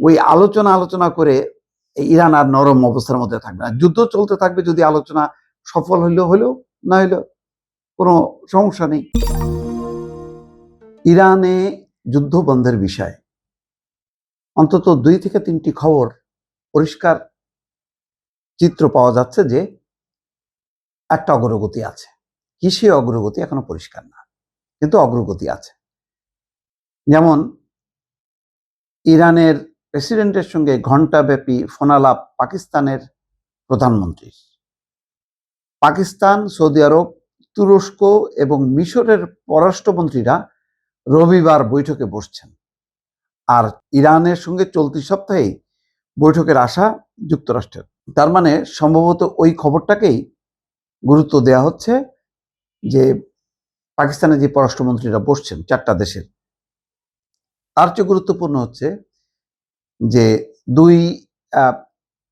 ওই আলোচনা করে ইরান আর নরম অবস্থার মধ্যে থাকবে না। যুদ্ধ চলতে থাকবে, যদি আলোচনা সফল হইলো, না হইলো কোনো সমস্যা নেই। ইরানে যুদ্ধ বন্ধের বিষয়ে অন্তত 2 থেকে 3টি খবর পরিষ্কার চিত্র পাওয়া যাচ্ছে যে একটা অগ্রগতি আছে। কি সেই অগ্রগতি এখনো পরিষ্কার না, কিন্তু অগ্রগতি আছে। যেমন ইরানের প্রেসিডেন্টের সঙ্গে ঘণ্টাব্যাপী ফোনালাপ পাকিস্তানের প্রধানমন্ত্রীর। পাকিস্তান, সৌদি আরব, তুরস্ক এবং মিশরের পররাষ্ট্রমন্ত্রীরা রবিবার বৈঠকে বসছেন। আর ইরানের সঙ্গে চলতি সপ্তাহেই বৈঠকের আশা যুক্তরাষ্ট্রের। তার মানে সম্ভবত ওই খবরটাকেই গুরুত্ব দেওয়া হচ্ছে যে পাকিস্তানের যে পররাষ্ট্রমন্ত্রীরা বসছেন 4টা দেশের, তার চেয়ে গুরুত্বপূর্ণ হচ্ছে যে 2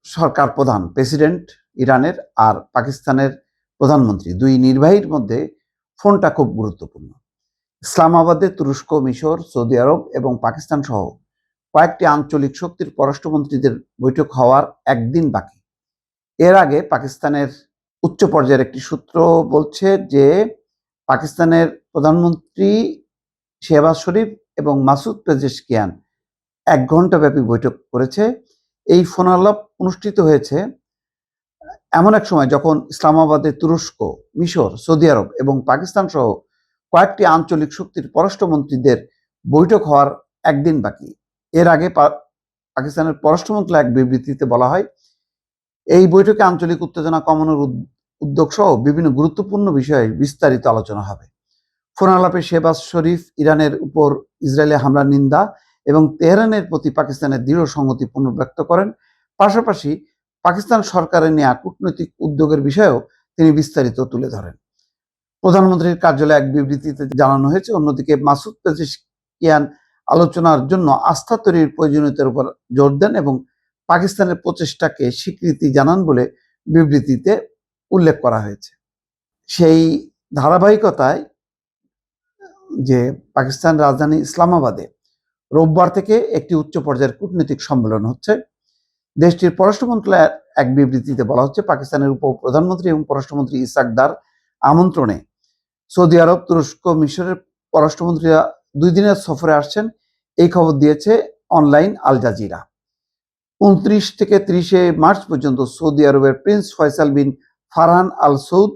সরকার প্রধান, প্রেসিডেন্ট ইরানের আর পাকিস্তানের প্রধানমন্ত্রী, 2 নির্বাহীর মধ্যে ফোনটা খুব গুরুত্বপূর্ণ। ইসলামাবাদে তুরস্ক, মিশর, সৌদি আরব এবং পাকিস্তান সহ কয়েকটি আঞ্চলিক শক্তির পররাষ্ট্রমন্ত্রীদের বৈঠক হওয়ার একদিন বাকি। এর আগে পাকিস্তানের উচ্চ পর্যায়ের একটি সূত্র বলছে যে পাকিস্তানের প্রধানমন্ত্রী শেহবাজ শরীফ এবং মাসুদ পেজেশকিয়ান 1 ঘন্টা ব্যাপী বৈঠক করেছে। এই ফোনালাপ অনুষ্ঠিত হয়েছে এমন এক সময় যখন ইসলামাবাদে তুরস্ক, মিশর, সৌদি আরব এবং পাকিস্তান সহ কয়েকটি আঞ্চলিক শক্তির পররাষ্ট্রমন্ত্রীদের বৈঠক হওয়ার একদিন বাকি। এর আগে পাকিস্তানের পররাষ্ট্র মন্ত্রণালয়ের এক বিবৃতিতে বলা হয়, এই বৈঠকে আঞ্চলিক উত্তেজনা কমানোর উদ্যোগ সহ বিভিন্ন গুরুত্বপূর্ণ বিষয়ে বিস্তারিত আলোচনা হবে। ফোনালাপে শেহবাজ শরীফ ইরানের উপর ইসরায়েলি হামলার নিন্দা এবং তেহরানের প্রতি পাকিস্তানের দৃঢ় সংহতি পুনর্ব্যক্ত করেন। পাশাপাশি পাকিস্তান সরকারের নেওয়া কূটনৈতিক উদ্যোগের বিষয়েও তিনি বিস্তারিত তুলে ধরেন। প্রধানমন্ত্রীর কার্যালয়ে এক বিবৃতিতে জানানো হয়েছে, অন্যদিকে মাসুদ পেজেশকিয়ান আলোচনার জন্য আস্থা তৈরির প্রয়োজনীয়তার উপর জোর দেন এবং পাকিস্তানের প্রচেষ্টাকে স্বীকৃতি জানান বলে বিবৃতিতে উল্লেখ করা হয়েছে। সেই ধারাবাহিকতায় যে পাকিস্তান রাজধানী ইসলামাবাদে রোববার থেকে একটি উচ্চ পর্যায়ের কূটনৈতিক সম্মেলন হচ্ছে। দেশটির পররাষ্ট্র মন্ত্রণালয়ের এক বিবৃতিতে বলা হচ্ছে, পাকিস্তানের উপপ্রধানমন্ত্রী এবং পররাষ্ট্রমন্ত্রী ইসাক দার আমন্ত্রণে সৌদি আরব, তুরস্ক, মিশরের পররাষ্ট্রমন্ত্রীরা 2 দিনের সফরে আসছেন। এই খবর দিয়েছে অনলাইন আল জাজিরা। 29 থেকে 30 মার্চ পর্যন্ত সৌদি আরবের প্রিন্স ফয়সাল বিন ফারহান আল সৌদ,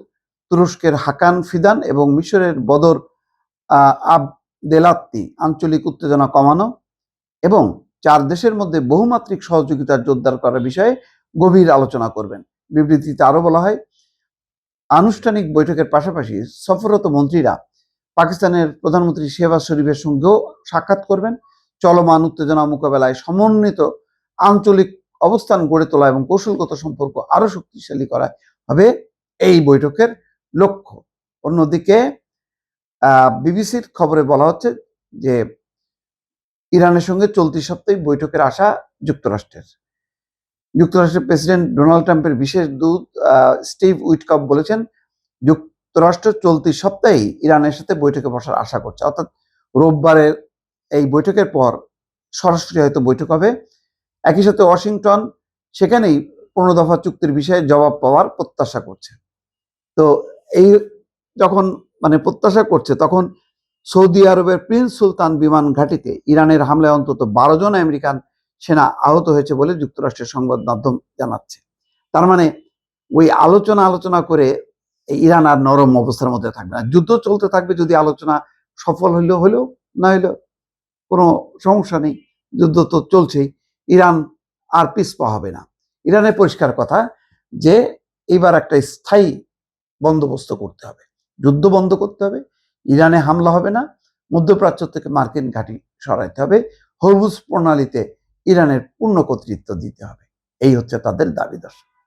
তুরস্কের হাকান ফিদান এবং মিশরের বদর আবদেলাত্তি আঞ্চলিক উত্তেজনা কমানো এবং 4 দেশের মধ্যে বহুমাত্রিক সহযোগিতার জোরদার করার বিষয়ে গভীর আলোচনা করবেন। বিবৃতিতে আরো বলা হয়, আনুষ্ঠানিক বৈঠকের পাশাপাশি সফররত মন্ত্রীরা পাকিস্তানের প্রধানমন্ত্রী শেহবাজ শরীফের সঙ্গেও সাক্ষাৎ করবেন। চলমান উত্তেজনা মোকাবেলায় সমন্বিত আঞ্চলিক অবস্থান গড়ে তোলা এবং কৌশলগত সম্পর্ক আরো শক্তিশালী করা হবে এই বৈঠকের লক্ষ্য। অন্যদিকে বিবিসির খবরে বলা হচ্ছে যে ইরানের সঙ্গে চলতি সপ্তাহে বৈঠকের আশা যুক্তরাষ্ট্রের। যুক্তরাষ্ট্রের প্রেসিডেন্ট ডোনাল্ড ট্রাম্পের বিশেষ দূত স্টিভ উইটকফ বলেছেন, যুক্তরাষ্ট্র চলতি সপ্তাহেই ইরানের সাথে বৈঠকে বসার আশা করছে। অর্থাৎ রোববারের এই বৈঠকের পর সরাসরি হয়তো বৈঠক হবে। একই সাথে ওয়াশিংটন সেখানেই 15 দফা চুক্তির বিষয়ে জবাব পাওয়ার প্রত্যাশা করছে। তো এই যখন প্রত্যাশা করছে, তখন সৌদি আরবের প্রিন্স সুলতান বিমান ঘাঁটিতে ইরানের হামলায় অন্তত 12 জন আমেরিকান সেনা আহত হয়েছে বলে যুক্তরাষ্ট্রের সংবাদ মাধ্যম জানাচ্ছে। তার মানে ওই আলোচনা করে ইরান আর নরম অবস্থার মধ্যে থাকবে না। যুদ্ধ চলতে থাকবে, যদি আলোচনা সফল হইলো, না হইলো কোনো সমস্যা নেই। যুদ্ধ তো চলছেই, ইরান আর পিছপা হবে না। ইরানের পরিষ্কার কথা যে এবার একটা স্থায়ী বন্দোবস্ত করতে হবে, যুদ্ধ বন্ধ করতে হবে, ইরানে হামলা হবে না, মধ্যপ্রাচ্য থেকে মার্কিন ঘাঁটি সরাইতে হবে, হরমুজ প্রণালীতে ইরানের পূর্ণ কর্তৃত্ব দিতে হবে। এই হচ্ছে তাদের দাবি দর্শক।